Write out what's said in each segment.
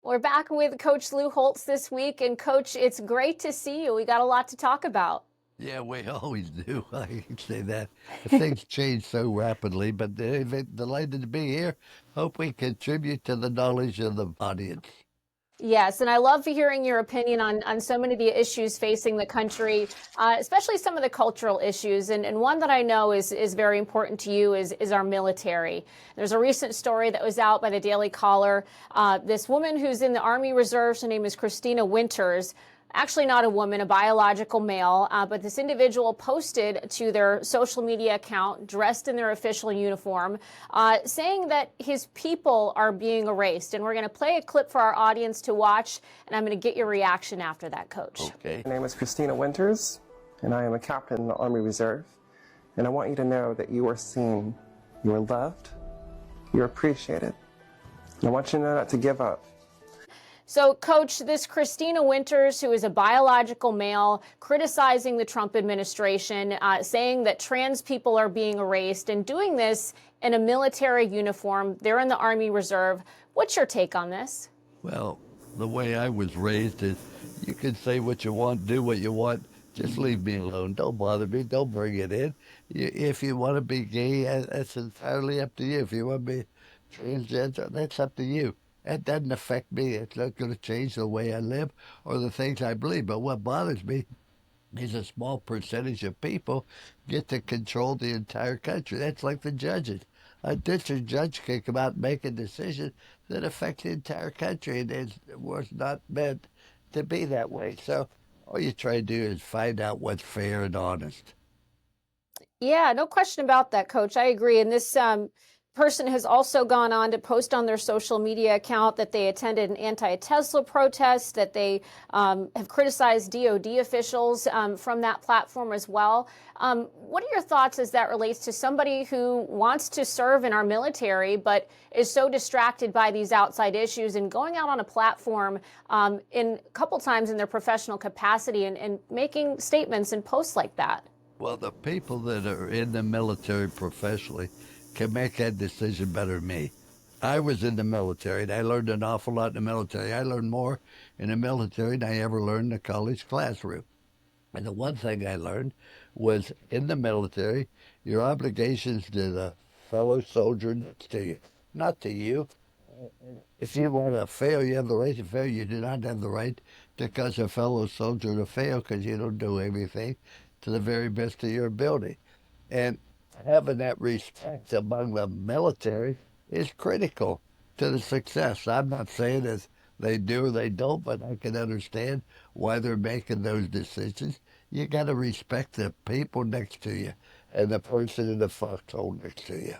We're back with Coach Lou Holtz this week. And Coach, it's great to see you. We got a lot to talk about. Yeah, we always do. I can say that. Things change so rapidly, but delighted to be here. Hope we contribute to the knowledge of the audience. Yes, and I love hearing your opinion on so many of the issues facing the country, especially some of the cultural issues. And one that I know is very important to you is our military. There's a recent story that was out by the Daily Caller. This woman who's in the Army Reserves, her name is Christina Winters. Actually not a woman, a biological male, but this individual posted to their social media account dressed in their official uniform, saying that his people are being erased. And we're going to play a clip for our audience to watch, and I'm going to get your reaction after that, Coach. Okay. My name is Christina Winters, and I am a captain in the Army Reserve. And I want you to know that you are seen, you are loved, you're appreciated. And I want you to know not to give up. So, Coach, this Christina Winters, who is a biological male, criticizing the Trump administration, saying that trans people are being erased, and doing this in a military uniform. They're in the Army Reserve. What's your take on this? Well, the way I was raised is you can say what you want, do what you want. Just leave me alone. Don't bother me. Don't bring it in. If you want to be gay, that's entirely up to you. If you want to be transgender, that's up to you. That doesn't affect me. It's not going to change the way I live or the things I believe. But what bothers me is a small percentage of people get to control the entire country. That's like the judges. A district judge can come out and make a decision that affects the entire country, and it was not meant to be that way. So all you try to do is find out what's fair and honest. Yeah, no question about that, Coach. I agree. And this person has also gone on to post on their social media account that they attended an anti-Tesla protest, that they have criticized DOD officials from that platform as well. What are your thoughts as that relates to somebody who wants to serve in our military but is so distracted by these outside issues and going out on a platform in a couple times in their professional capacity and making statements and posts like that? Well, the people that are in the military professionally can make that decision better than me. I was in the military, and I learned an awful lot in the military. I learned more in the military than I ever learned in a college classroom. And the one thing I learned was in the military, your obligations to the fellow soldier next to you, not to you. If you want to fail, you have the right to fail. You do not have the right to cause a fellow soldier to fail because you don't do everything to the very best of your ability. And having that respect among the military is critical to the success. I'm not saying as they do or they don't, but I can understand why they're making those decisions. You got to respect the people next to you and the person in the foxhole next to you.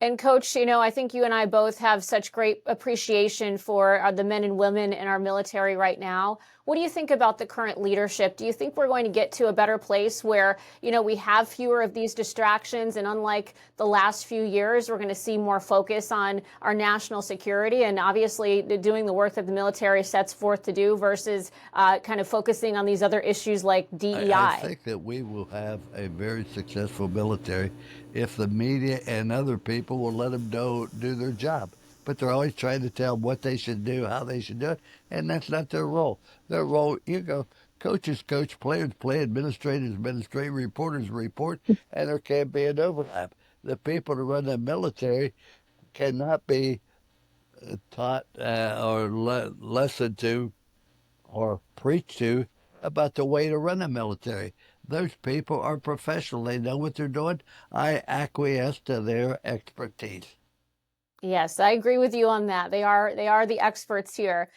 And Coach, you know, I think you and I both have such great appreciation for the men and women in our military right now. What do you think about the current leadership? Do you think we're going to get to a better place where, you know, we have fewer of these distractions, and unlike the last few years, we're going to see more focus on our national security and obviously doing the work that the military sets forth to do versus kind of focusing on these other issues like DEI? I think that we will have a very successful military if the media and other people will let them do their job. But they're always trying to tell what they should do, how they should do it, and that's not their role. Their role, you go, coaches coach, players play, administrators administrate, reporters report, and there can't be an overlap. The people who run the military cannot be taught or listened to or preached to about the way to run a military. Those people are professional. They know what they're doing. I acquiesce to their expertise. Yes, I agree with you on that. They are the experts here.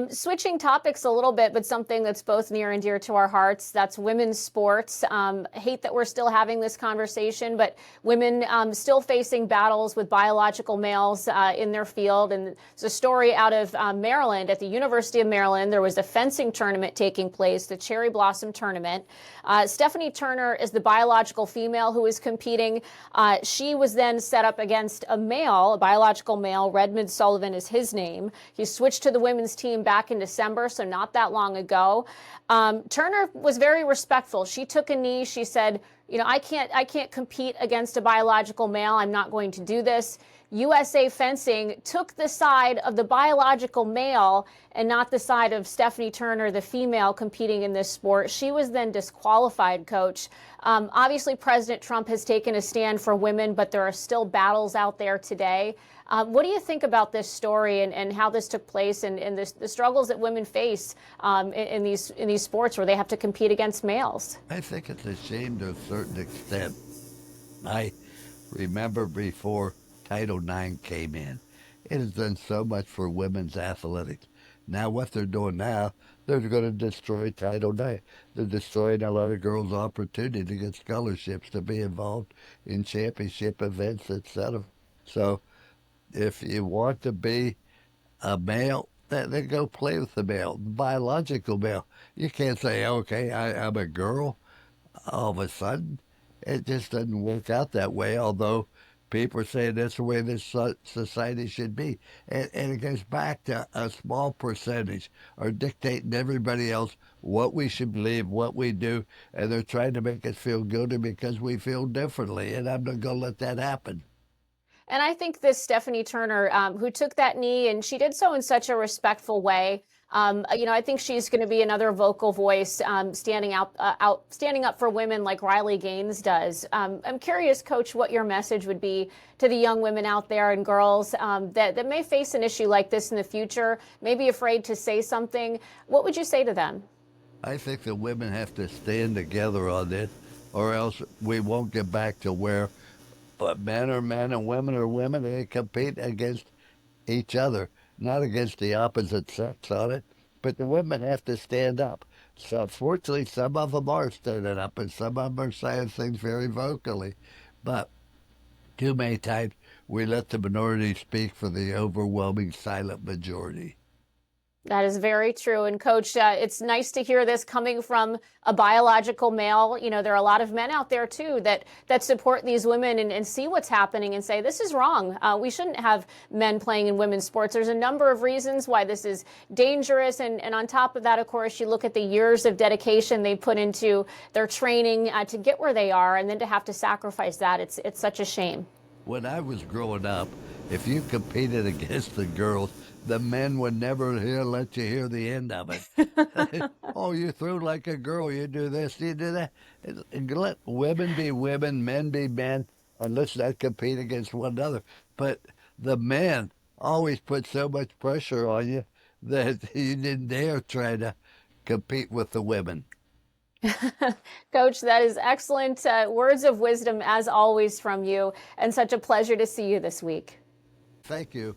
Switching topics a little bit, but something that's both near and dear to our hearts, that's women's sports. I hate that we're still having this conversation, but women still facing battles with biological males in their field. And there's a story out of Maryland. At the University of Maryland, there was a fencing tournament taking place, the Cherry Blossom Tournament. Stephanie Turner is the biological female who is competing. She was then set up against a male, a biological male. Redmond Sullivan is his name. He switched to the women's team back in December, so not that long ago. Turner was very respectful. She took a knee. She said, you know, I can't compete against a biological male. I'm not going to do this. USA Fencing took the side of the biological male and not the side of Stephanie Turner, the female competing in this sport. She was then disqualified, Coach. Obviously, President Trump has taken a stand for women, but there are still battles out there today. What do you think about this story and how this took place and the struggles that women face in these sports where they have to compete against males? I think it's a shame to a certain extent. I remember before Title IX came in, it has done so much for women's athletics. Now what they're doing now, they're going to destroy Title IX. They're destroying a lot of girls' opportunity to get scholarships to be involved in championship events, etc. So if you want to be a male, then go play with the male, biological male. You can't say, okay, I'm a girl all of a sudden. It just doesn't work out that way, although people are saying that's the way this society should be. And it goes back to a small percentage are dictating everybody else what we should believe, what we do, and they're trying to make us feel guilty because we feel differently, and I'm not going to let that happen. And I think this Stephanie Turner, who took that knee, and she did so in such a respectful way. I think she's going to be another vocal voice, standing up for women like Riley Gaines does. I'm curious, Coach, what your message would be to the young women out there and girls that may face an issue like this in the future, may be afraid to say something. What would you say to them? I think the women have to stand together on this, or else we won't get back to where men are men and women are women, and they compete against each other, not against the opposite sex on it. But the women have to stand up. So fortunately, some of them are standing up, and some of them are saying things very vocally. But too many times, we let the minority speak for the overwhelming silent majority. That is very true. And Coach, it's nice to hear this coming from a biological male. You know, there are a lot of men out there, too, that support these women and see what's happening and say, this is wrong. We shouldn't have men playing in women's sports. There's a number of reasons why this is dangerous. And on top of that, of course, you look at the years of dedication they put into their training to get where they are, and then to have to sacrifice that. It's such a shame. When I was growing up, if you competed against the girls, the men would never let you hear the end of it. Oh, you threw like a girl, you do this, you do that. Let women be women, men be men, and let's not compete against one another. But the men always put so much pressure on you that you didn't dare try to compete with the women. Coach, that is excellent words of wisdom, as always, from you, and such a pleasure to see you this week. Thank you.